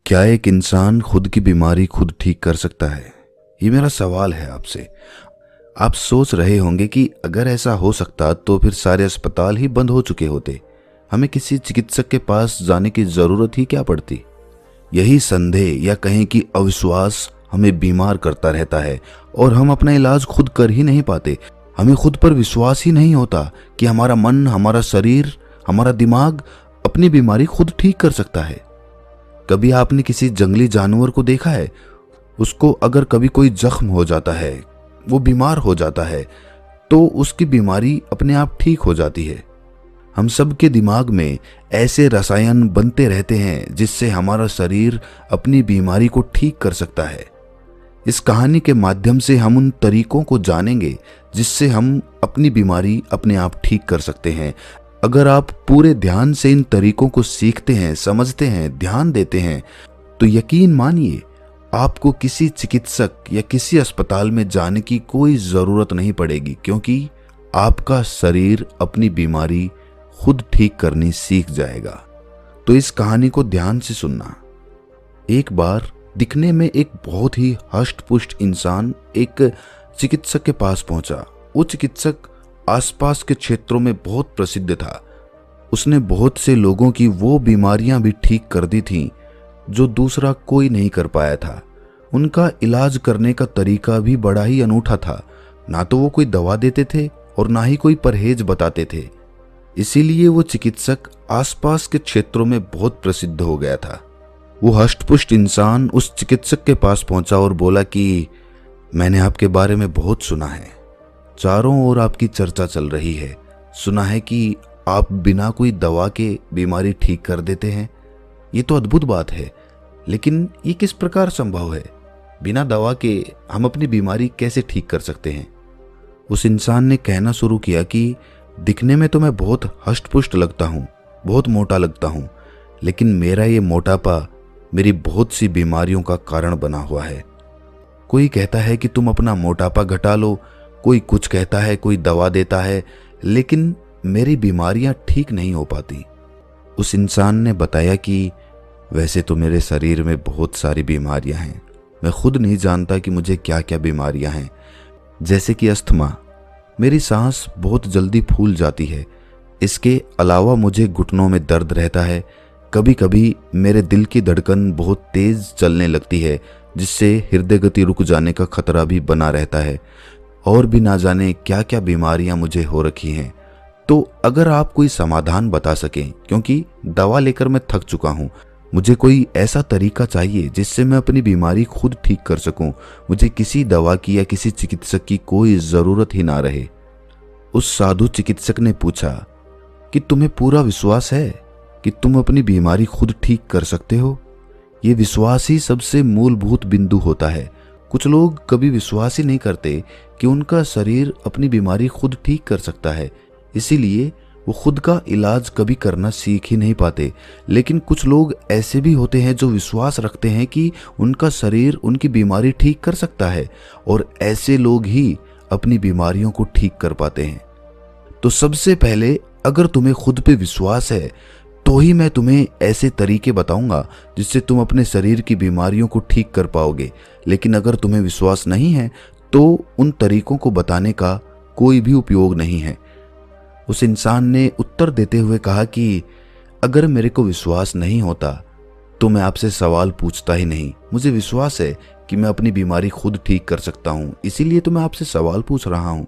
क्या एक इंसान खुद की बीमारी खुद ठीक कर सकता है? ये मेरा सवाल है आपसे। आप सोच रहे होंगे कि अगर ऐसा हो सकता तो फिर सारे अस्पताल ही बंद हो चुके होते। हमें किसी चिकित्सक के पास जाने की जरूरत ही क्या पड़ती? यही संदेह या कहें कि अविश्वास हमें बीमार करता रहता है और हम अपना इलाज खुद कर ही नहीं पाते। हमें खुद पर विश्वास ही नहीं होता कि हमारा मन, हमारा शरीर, हमारा दिमाग अपनी बीमारी खुद ठीक कर सकता है। कभी आपने किसी जंगली जानवर को देखा है? उसको अगर कभी कोई जख्म हो जाता है, वो बीमार हो जाता है, तो उसकी बीमारी अपने आप ठीक हो जाती है। हम सब के दिमाग में ऐसे रसायन बनते रहते हैं जिससे हमारा शरीर अपनी बीमारी को ठीक कर सकता है। इस कहानी के माध्यम से हम उन तरीकों को जानेंगे जिससे हम अपनी बीमारी अपने आप ठीक कर सकते हैं। अगर आप पूरे ध्यान से इन तरीकों को सीखते हैं, समझते हैं, ध्यान देते हैं, तो यकीन मानिए आपको किसी चिकित्सक या किसी अस्पताल में जाने की कोई ज़रूरत नहीं पड़ेगी, क्योंकि आपका शरीर अपनी बीमारी खुद ठीक करनी सीख जाएगा। तो इस कहानी को ध्यान से सुनना। एक बार दिखने में एक बहुत ही हष्ट-पुष्ट इंसान एक चिकित्सक के पास पहुंचा। वो चिकित्सक आसपास के क्षेत्रों में बहुत प्रसिद्ध था। उसने बहुत से लोगों की वो बीमारियां भी ठीक कर दी थीं जो दूसरा कोई नहीं कर पाया था। उनका इलाज करने का तरीका भी बड़ा ही अनूठा था। ना तो वो कोई दवा देते थे और ना ही कोई परहेज बताते थे। इसीलिए वो चिकित्सक आसपास के क्षेत्रों में बहुत प्रसिद्ध हो गया था। वो हष्ट-पुष्ट इंसान उस चिकित्सक के पास पहुंचा और बोला कि मैंने आपके बारे में बहुत सुना है, चारों ओर आपकी चर्चा चल रही है। सुना है कि आप बिना कोई दवा के बीमारी ठीक कर देते हैं। ये तो अद्भुत बात है, लेकिन ये किस प्रकार संभव है? बिना दवा के हम अपनी बीमारी कैसे ठीक कर सकते हैं? उस इंसान ने कहना शुरू किया कि दिखने में तो मैं बहुत हष्ट-पुष्ट लगता हूँ, बहुत मोटा लगता हूँ, लेकिन मेरा ये मोटापा मेरी बहुत सी बीमारियों का कारण बना हुआ है। कोई कहता है कि तुम अपना मोटापा घटा लो, कोई कुछ कहता है, कोई दवा देता है, लेकिन मेरी बीमारियां ठीक नहीं हो पाती। उस इंसान ने बताया कि वैसे तो मेरे शरीर में बहुत सारी बीमारियां हैं, मैं खुद नहीं जानता कि मुझे क्या क्या बीमारियां हैं। जैसे कि अस्थमा, मेरी सांस बहुत जल्दी फूल जाती है। इसके अलावा मुझे घुटनों में दर्द रहता है। कभी कभी मेरे दिल की धड़कन बहुत तेज चलने लगती है, जिससे हृदय गति रुक जाने का खतरा भी बना रहता है। और भी ना जाने क्या क्या बीमारियां मुझे हो रखी हैं। तो अगर आप कोई समाधान बता सकें, क्योंकि दवा लेकर मैं थक चुका हूं, मुझे कोई ऐसा तरीका चाहिए जिससे मैं अपनी बीमारी खुद ठीक कर सकूं। मुझे किसी दवा की या किसी चिकित्सक की कोई ज़रूरत ही ना रहे। उस साधु चिकित्सक ने पूछा कि तुम्हें पूरा विश्वास है कि तुम अपनी बीमारी खुद ठीक कर सकते हो? ये विश्वास ही सबसे मूलभूत बिंदु होता है। कुछ लोग कभी विश्वास ही नहीं करते कि उनका शरीर अपनी बीमारी खुद ठीक कर सकता है, इसीलिए वो खुद का इलाज कभी करना सीख ही नहीं पाते। लेकिन कुछ लोग ऐसे भी होते हैं जो विश्वास रखते हैं कि उनका शरीर उनकी बीमारी ठीक कर सकता है, और ऐसे लोग ही अपनी बीमारियों को ठीक कर पाते हैं। तो सबसे पहले, अगर तुम्हें खुद पे विश्वास है तो ही मैं तुम्हें ऐसे तरीके बताऊंगा जिससे तुम अपने शरीर की बीमारियों को ठीक कर पाओगे। लेकिन अगर तुम्हें विश्वास नहीं है तो उन तरीकों को बताने का कोई भी उपयोग नहीं है। उस इंसान ने उत्तर देते हुए कहा कि अगर मेरे को विश्वास नहीं होता तो मैं आपसे सवाल पूछता ही नहीं। मुझे विश्वास है कि मैं अपनी बीमारी खुद ठीक कर सकता हूँ, इसीलिए तो मैं आपसे सवाल पूछ रहा हूँ।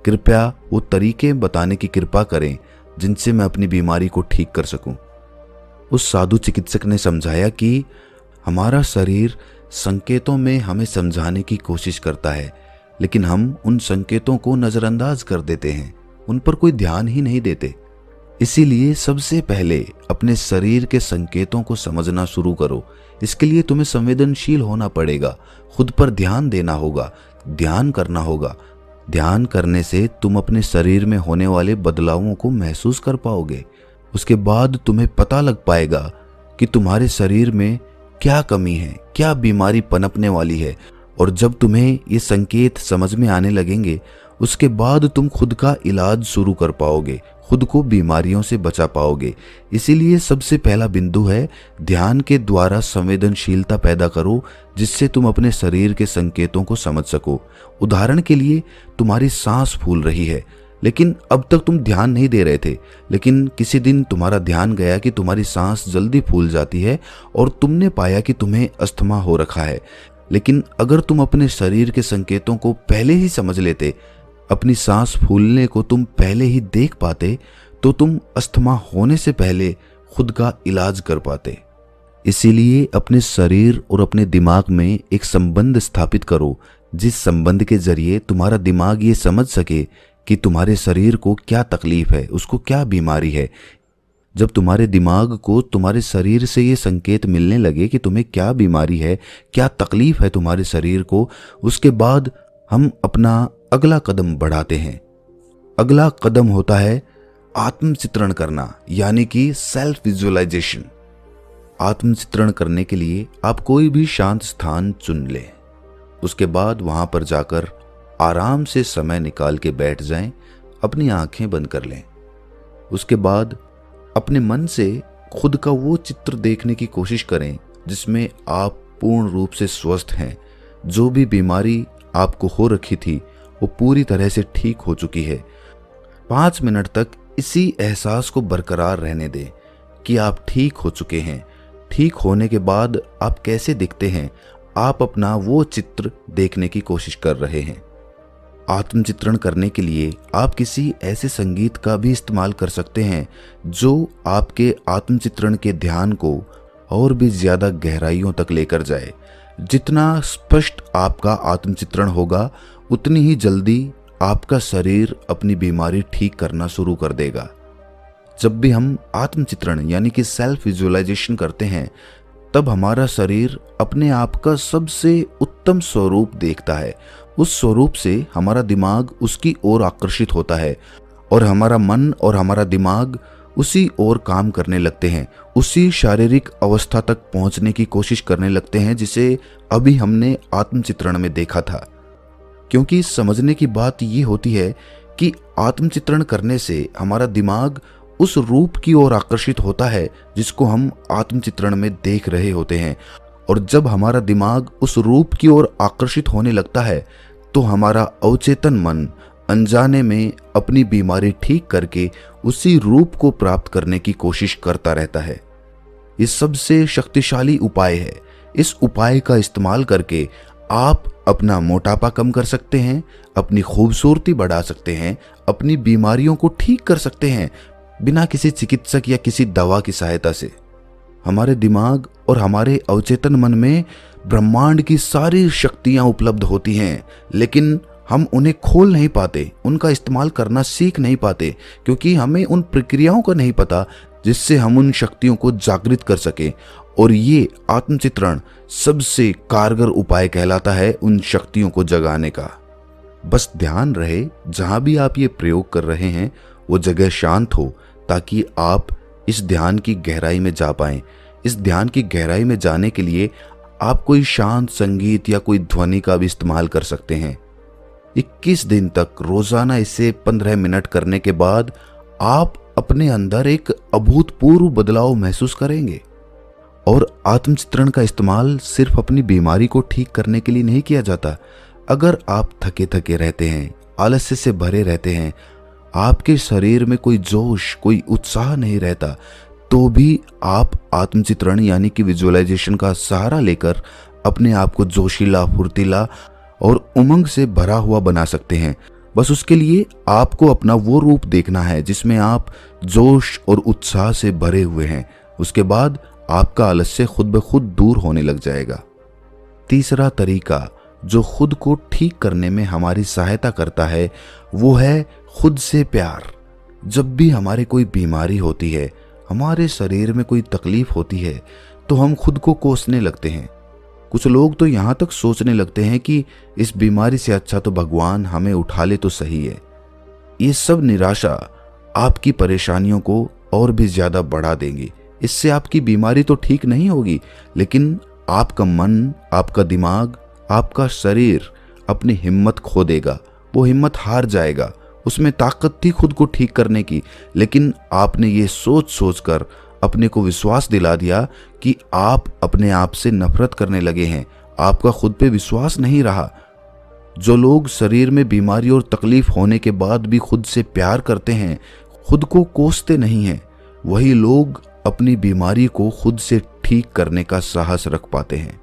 कृपया वो तरीके बताने की कृपा करें जिनसे मैं अपनी बीमारी को ठीक कर सकूं। उस साधु चिकित्सक ने समझाया कि हमारा शरीर संकेतों में हमें समझाने की कोशिश करता है, लेकिन हम उन संकेतों को नज़रअंदाज कर देते हैं, उन पर कोई ध्यान ही नहीं देते। इसीलिए सबसे पहले अपने शरीर के संकेतों को समझना शुरू करो। इसके लिए तुम्हें संवेदनशील होना पड़ेगा, खुद पर ध्यान देना होगा, ध्यान करना होगा। ध्यान करने से तुम अपने शरीर में होने वाले बदलावों को महसूस कर पाओगे। उसके बाद तुम्हें पता लग पाएगा कि तुम्हारे शरीर में क्या कमी है, क्या बीमारी पनपने वाली है। और जब तुम्हें ये संकेत समझ में आने लगेंगे उसके बाद तुम खुद का इलाज शुरू कर पाओगे, खुद को बीमारियों से बचा पाओगे। इसीलिए सबसे पहला बिंदु है, ध्यान के द्वारा संवेदनशीलता पैदा करो, जिससे तुम अपने शरीर के संकेतों को समझ सको। उदाहरण के लिए, तुम्हारी सांस फूल रही है, लेकिन अब तक तुम ध्यान नहीं दे रहे थे, लेकिन किसी दिन तुम्हारा ध्यान गया कि तुम्हारी सांस जल्दी फूल जाती है और तुमने पाया कि तुम्हें अस्थमा हो रखा है। लेकिन अगर तुम अपने शरीर के संकेतों को पहले ही समझ लेते, अपनी सांस फूलने को तुम पहले ही देख पाते, तो तुम अस्थमा होने से पहले खुद का इलाज कर पाते। इसीलिए अपने शरीर और अपने दिमाग में एक संबंध स्थापित करो, जिस संबंध के जरिए तुम्हारा दिमाग ये समझ सके कि तुम्हारे शरीर को क्या तकलीफ है, उसको क्या बीमारी है। जब तुम्हारे दिमाग को तुम्हारे शरीर से ये संकेत मिलने लगे कि तुम्हें क्या बीमारी है, क्या तकलीफ है तुम्हारे शरीर को, उसके बाद हम अपना अगला कदम बढ़ाते हैं। अगला कदम होता है आत्मचित्रण करना, यानी कि सेल्फ विजुअलाइजेशन। आत्मचित्रण करने के लिए आप कोई भी शांत स्थान चुन लें। उसके बाद वहां पर जाकर आराम से समय निकाल के बैठ जाएं, अपनी आंखें बंद कर लें। उसके बाद अपने मन से खुद का वो चित्र देखने की कोशिश करें जिसमें आप पूर्ण रूप से स्वस्थ हैं। जो भी बीमारी आपको हो रखी थी वो पूरी तरह से ठीक हो चुकी है। 5 मिनट तक इसी एहसास को बरकरार रहने दें कि आप ठीक हो चुके हैं। ठीक होने के बाद आप कैसे दिखते हैं, आप अपना वो चित्र देखने की कोशिश कर रहे हैं। आत्मचित्रण करने के लिए आप किसी ऐसे संगीत का भी इस्तेमाल कर सकते हैं जो आपके आत्मचित्रण के ध्यान को और भी ज्यादा गहराइयों तक लेकर जाए। जितना स्पष्ट आपका आत्मचित्रण होगा, उतनी ही जल्दी आपका शरीर अपनी बीमारी ठीक करना शुरू कर देगा। जब भी हम आत्मचित्रण यानी कि सेल्फ विजुअलाइजेशन करते हैं, तब हमारा शरीर अपने आप का सबसे उत्तम स्वरूप देखता है। उस स्वरूप से हमारा दिमाग उसकी ओर आकर्षित होता है और हमारा मन और हमारा दिमाग उसी ओर काम करने लगते हैं, उसी शारीरिक अवस्था तक पहुंचने की कोशिश करने लगते हैं जिसे अभी हमने आत्मचित्रण में देखा था। क्योंकि समझने की बात ये होती है कि आत्मचित्रण करने से हमारा दिमाग उस रूप की ओर आकर्षित होता है जिसको हम आत्मचित्रण में देख रहे होते हैं। और जब हमारा दिमाग उस रूप की ओर आकर्षित होने लगता है, तो हमारा अवचेतन मन अनजाने में अपनी बीमारी ठीक करके उसी रूप को प्राप्त करने की कोशिश करता रहता है। ये सबसे शक्तिशाली उपाय है। इस उपाय का इस्तेमाल करके आप अपना मोटापा कम कर सकते हैं, अपनी खूबसूरती बढ़ा सकते हैं, अपनी बीमारियों को ठीक कर सकते हैं, बिना किसी चिकित्सक या किसी दवा की सहायता से। हमारे दिमाग और हमारे अवचेतन मन में ब्रह्मांड की सारी शक्तियां उपलब्ध होती हैं, लेकिन हम उन्हें खोल नहीं पाते, उनका इस्तेमाल करना सीख नहीं पाते, क्योंकि हमें उन प्रक्रियाओं का नहीं पता जिससे हम उन शक्तियों को जागृत कर सके। और ये आत्मचित्रण सबसे कारगर उपाय कहलाता है उन शक्तियों को जगाने का। बस ध्यान रहे, जहां भी आप ये प्रयोग कर रहे हैं वो जगह शांत हो, ताकि आप इस ध्यान की गहराई में जा पाएं। इस ध्यान की गहराई में जाने के लिए आप कोई शांत संगीत या कोई ध्वनि का भी इस्तेमाल कर सकते हैं। 21 दिन तक रोजाना इसे 15 मिनट करने के बाद आप अपने अंदर एक अभूतपूर्व बदलाव महसूस करेंगे। और आत्मचित्रण का इस्तेमाल सिर्फ अपनी बीमारी को ठीक करने के लिए नहीं किया जाता। अगर आप थके थके रहते हैं, आलस्य से भरे रहते हैं, आपके शरीर में कोई जोश, कोई उत्साह नहीं रहता, तो भी आप आत्मचित्रण यानी कि विजुअलाइजेशन का सहारा लेकर अपने आप को जोशीला, फुर्तीला और उमंग से भरा हुआ बना सकते हैं। बस उसके लिए आपको अपना वो रूप देखना है जिसमें आप जोश और उत्साह से भरे हुए हैं। उसके बाद आपका आलस्य खुद ब खुद दूर होने लग जाएगा। तीसरा तरीका जो खुद को ठीक करने में हमारी सहायता करता है वो है खुद से प्यार। जब भी हमारे कोई बीमारी होती है, हमारे शरीर में कोई तकलीफ होती है, तो हम खुद को कोसने लगते हैं। कुछ लोग तो यहाँ तक सोचने लगते हैं कि इस बीमारी से अच्छा तो भगवान हमें उठा ले तो सही है। ये सब निराशा आपकी परेशानियों को और भी ज्यादा बढ़ा देंगी। इससे आपकी बीमारी तो ठीक नहीं होगी, लेकिन आपका मन, आपका दिमाग, आपका शरीर अपनी हिम्मत खो देगा वो हिम्मत हार जाएगा, उसमें ताकत थी खुद को ठीक करने की, लेकिन आपने ये सोच सोच कर अपने को विश्वास दिला दिया कि आप अपने आप से नफरत करने लगे हैं, आपका खुद पे विश्वास नहीं रहा। जो लोग शरीर में बीमारी और तकलीफ होने के बाद भी खुद से प्यार करते हैं, खुद को कोसते नहीं हैं, वही लोग अपनी बीमारी को खुद से ठीक करने का साहस रख पाते हैं।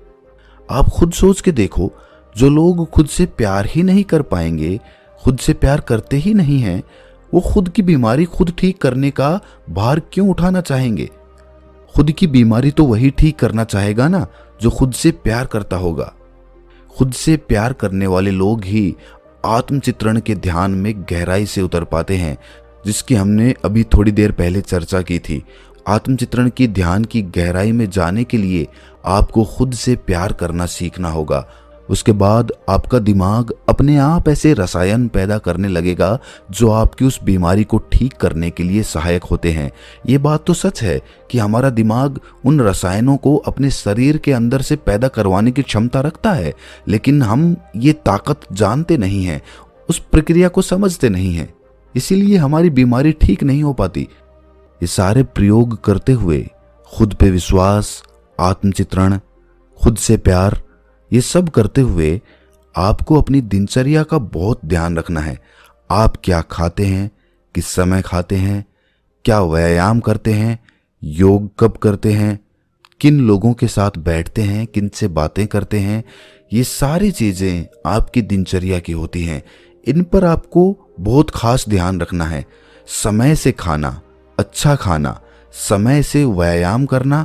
आप खुद सोच के देखो, जो लोग खुद से प्यार ही नहीं कर पाएंगे, खुद से प्यार करते ही नहीं हैं, वो खुद की बीमारी खुद ठीक करने का भार क्यों उठाना चाहेंगे? खुद की बीमारी तो वही ठीक करना चाहेगा ना जो खुद से प्यार करता होगा। खुद से प्यार करने वाले लोग ही आत्मचित्रण के ध्यान में गहराई से उतर पाते हैं, जिसकी हमने अभी थोड़ी देर पहले चर्चा की थी। आत्मचित्रण की ध्यान की गहराई में जाने के लिए आपको खुद से प्यार करना सीखना होगा। उसके बाद आपका दिमाग अपने आप ऐसे रसायन पैदा करने लगेगा जो आपकी उस बीमारी को ठीक करने के लिए सहायक होते हैं। ये बात तो सच है कि हमारा दिमाग उन रसायनों को अपने शरीर के अंदर से पैदा करवाने की क्षमता रखता है, लेकिन हम ये ताकत जानते नहीं हैं, उस प्रक्रिया को समझते नहीं हैं, इसीलिए हमारी बीमारी ठीक नहीं हो पाती। ये सारे प्रयोग करते हुए खुद पे विश्वास, आत्मचित्रण, खुद से प्यार, ये सब करते हुए आपको अपनी दिनचर्या का बहुत ध्यान रखना है। आप क्या खाते हैं, किस समय खाते हैं, क्या व्यायाम करते हैं, योग कब करते हैं, किन लोगों के साथ बैठते हैं, किन से बातें करते हैं, ये सारी चीज़ें आपकी दिनचर्या की होती हैं। इन पर आपको बहुत खास ध्यान रखना है। समय से खाना, अच्छा खाना, समय से व्यायाम करना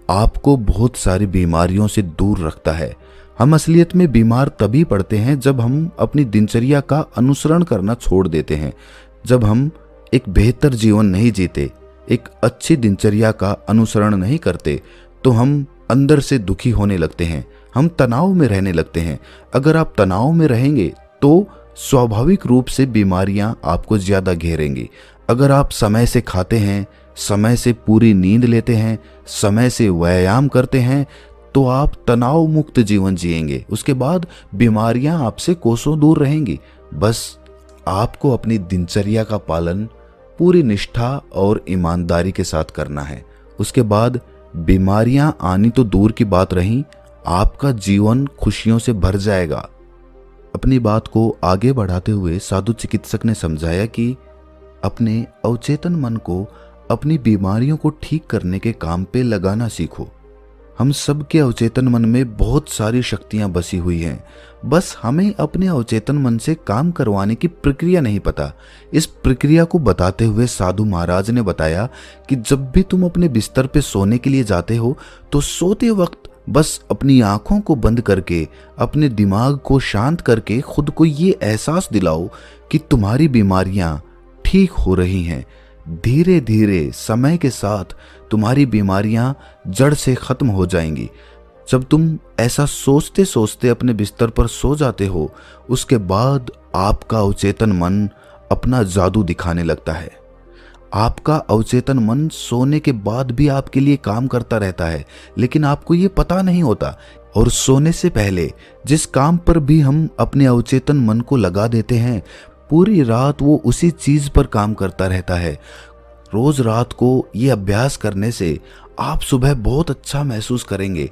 आपको बहुत सारी बीमारियों से दूर रखता है। हम असलियत में बीमार तभी पड़ते हैं जब हम अपनी दिनचर्या का अनुसरण करना छोड़ देते हैं। जब हम एक बेहतर जीवन नहीं जीते, एक अच्छी दिनचर्या का अनुसरण नहीं करते, तो हम अंदर से दुखी होने लगते हैं, हम तनाव में रहने लगते हैं। अगर आप तनाव में रहेंगे तो स्वाभाविक रूप से बीमारियां आपको ज्यादा घेरेंगी। अगर आप समय से खाते हैं, समय से पूरी नींद लेते हैं, समय से व्यायाम करते हैं, तो आप तनाव मुक्त जीवन जिएंगे। उसके बाद बीमारियां आपसे कोसों दूर रहेंगी। बस आपको अपनी दिनचर्या का पालन पूरी निष्ठा और ईमानदारी के साथ करना है। उसके बाद बीमारियां आनी तो दूर की बात रही, आपका जीवन खुशियों से भर जाएगा। अपनी बात को आगे बढ़ाते हुए साधु चिकित्सक ने समझाया कि अपने अवचेतन मन को अपनी बीमारियों को ठीक करने के काम पे लगाना सीखो। हम सब के अवचेतन मन में बहुत सारी शक्तियां बसी हुई हैं, बस हमें अपने अवचेतन मन से काम करवाने की प्रक्रिया नहीं पता। इस प्रक्रिया को बताते हुए साधु महाराज ने बताया कि जब भी तुम अपने बिस्तर पे सोने के लिए जाते हो तो सोते वक्त बस अपनी आंखों को बंद करके, अपने दिमाग को शांत करके खुद को ये एहसास दिलाओ कि तुम्हारी बीमारियां ठीक हो रही हैं। धीरे धीरे समय के साथ तुम्हारी बीमारियां जड़ से खत्म हो जाएंगी। जब तुम ऐसा सोचते सोचते अपने बिस्तर पर सो जाते हो, उसके बाद आपका अवचेतन मन अपना जादू दिखाने लगता है। आपका अवचेतन मन सोने के बाद भी आपके लिए काम करता रहता है, लेकिन आपको ये पता नहीं होता। और सोने से पहले जिस काम पर भी हम अपने अवचेतन मन को लगा देते हैं, पूरी रात वो उसी चीज पर काम करता रहता है। रोज रात को ये अभ्यास करने से आप सुबह बहुत अच्छा महसूस करेंगे,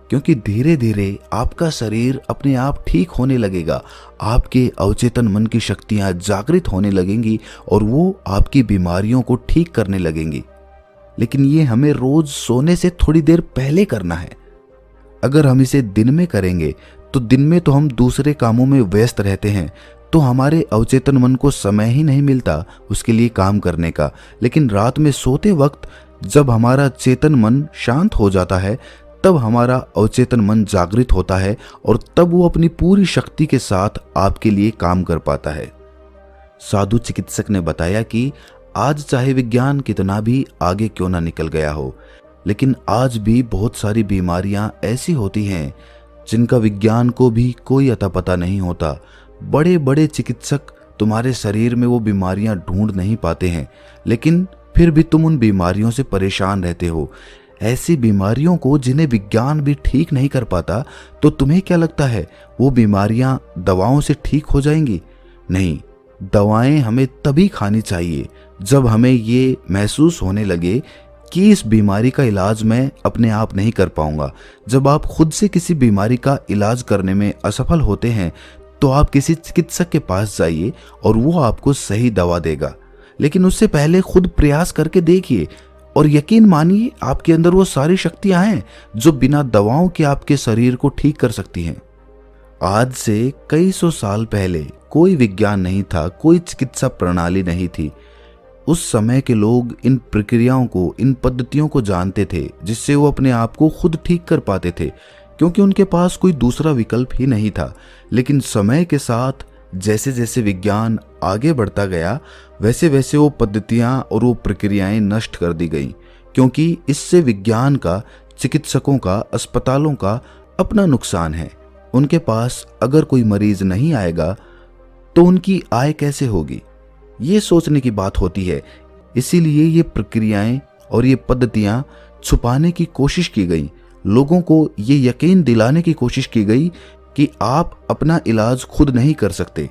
क्योंकि धीरे धीरे आपका शरीर अपने आप ठीक होने लगेगा। आपके अवचेतन मन की शक्तियां जागृत होने लगेंगी और वो आपकी बीमारियों को ठीक करने लगेंगी। लेकिन ये हमें रोज सोने से थोड़ी देर पहले करना है। अगर हम इसे दिन में करेंगे तो दिन में तो हम दूसरे कामों में व्यस्त रहते हैं, तो हमारे अवचेतन मन को समय ही नहीं मिलता उसके लिए काम करने का। लेकिन रात में सोते वक्त जब हमारा चेतन मन शांत हो जाता है, तब हमारा अवचेतन मन जागृत होता है और तब वो अपनी पूरी शक्ति के साथ आपके लिए काम कर पाता है। साधु चिकित्सक ने बताया कि आज चाहे विज्ञान कितना भी आगे क्यों ना निकल गया हो, लेकिन आज भी बहुत सारी बीमारियां ऐसी होती हैं जिनका विज्ञान को भी कोई अता पता नहीं होता। बड़े बड़े चिकित्सक तुम्हारे शरीर में वो बीमारियां ढूंढ नहीं पाते हैं, लेकिन फिर भी तुम उन बीमारियों से परेशान रहते हो। ऐसी बीमारियों को जिन्हें विज्ञान भी ठीक नहीं कर पाता, तो तुम्हें क्या लगता है वो बीमारियां दवाओं से ठीक हो जाएंगी? नहीं, दवाएं हमें तभी खानी चाहिए जब हमें ये महसूस होने लगे कि इस बीमारी का इलाज मैं अपने आप नहीं कर पाऊंगा। जब आप खुद से किसी बीमारी का इलाज करने में असफल होते हैं तो आप किसी चिकित्सक के पास जाइए और वो आपको सही दवा देगा। लेकिन उससे पहले खुद प्रयास करके देखिए और यकीन मानिए आपके अंदर वो सारी शक्तियां हैं जो बिना दवाओं के आपके शरीर को ठीक कर सकती हैं। आज से कई सौ साल पहले कोई विज्ञान नहीं था, कोई चिकित्सा प्रणाली नहीं थी। उस समय के लोग इन प्रक्रियाओं को, इन पद्धतियों को जानते थे जिससे वो अपने आप को खुद ठीक कर पाते थे, क्योंकि उनके पास कोई दूसरा विकल्प ही नहीं था। लेकिन समय के साथ जैसे जैसे विज्ञान आगे बढ़ता गया वैसे वैसे वो पद्धतियां और वो प्रक्रियाएं नष्ट कर दी गई, क्योंकि इससे विज्ञान का, चिकित्सकों का, अस्पतालों का अपना नुकसान है। उनके पास अगर कोई मरीज नहीं आएगा तो उनकी आय कैसे होगी, ये सोचने की बात होती है। इसीलिए ये प्रक्रियाएं और ये पद्धतियां छुपाने की कोशिश की गई। लोगों को ये यकीन दिलाने की कोशिश की गई कि आप अपना इलाज खुद नहीं कर सकते।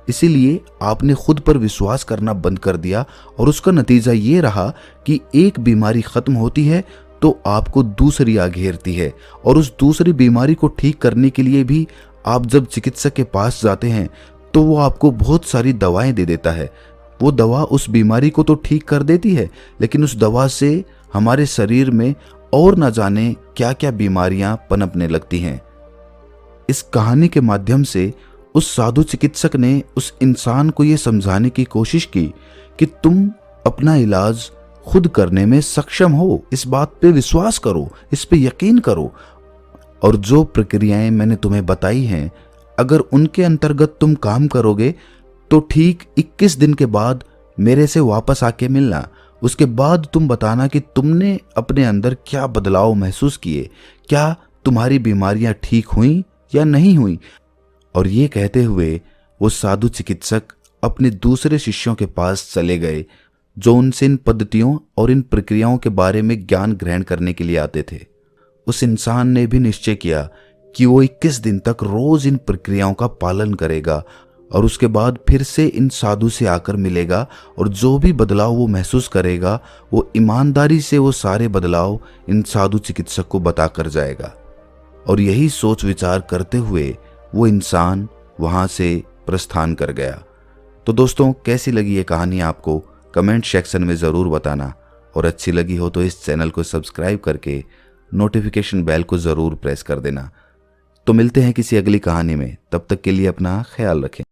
इसीलिए आपने खुद पर विश्वास करना बंद कर दिया और उसका नतीजा ये रहा कि एक बीमारी खत्म होती है तो आपको दूसरी आ घेरती है, और उस दूसरी बीमारी को ठीक करने के लिए भी आप जब चिकित्सक के पास जाते हैं तो वो आपको बहुत सारी दवाएं दे देता है। वो दवा उस बीमारी को तो ठीक कर देती है, लेकिन उस दवा से हमारे शरीर में और न जाने क्या क्या बीमारियां पनपने लगती हैं। इस कहानी के माध्यम से उस साधु चिकित्सक ने उस इंसान को यह समझाने की कोशिश की कि तुम अपना इलाज खुद करने में सक्षम हो। इस बात पे विश्वास करो, इस पे यकीन करो, और जो प्रक्रियाएं मैंने तुम्हें बताई हैं अगर उनके अंतर्गत तुम काम करोगे तो ठीक 21 दिन के बाद मेरे से वापस आके मिलना। उसके बाद तुम बताना कि तुमने अपने अंदर क्या बदलाव महसूस किए, क्या तुम्हारी बीमारियां ठीक हुई या नहीं हुई। और ये कहते हुए वो साधु चिकित्सक अपने दूसरे शिष्यों के पास चले गए जो उनसे इन पद्धतियों और इन प्रक्रियाओं के बारे में ज्ञान ग्रहण करने के लिए आते थे। उस इंसान ने भी निश्चय किया कि वो 21 दिन तक रोज इन प्रक्रियाओं का पालन करेगा और उसके बाद फिर से इन साधु से आकर मिलेगा, और जो भी बदलाव वो महसूस करेगा वो ईमानदारी से वो सारे बदलाव इन साधु चिकित्सक को बताकर जाएगा। और यही सोच विचार करते हुए वो इंसान वहां से प्रस्थान कर गया। तो दोस्तों, कैसी लगी ये कहानी आपको कमेंट सेक्शन में ज़रूर बताना, और अच्छी लगी हो तो इस चैनल को सब्सक्राइब करके नोटिफिकेशन बेल को ज़रूर प्रेस कर देना। तो मिलते हैं किसी अगली कहानी में, तब तक के लिए अपना ख्याल रखें।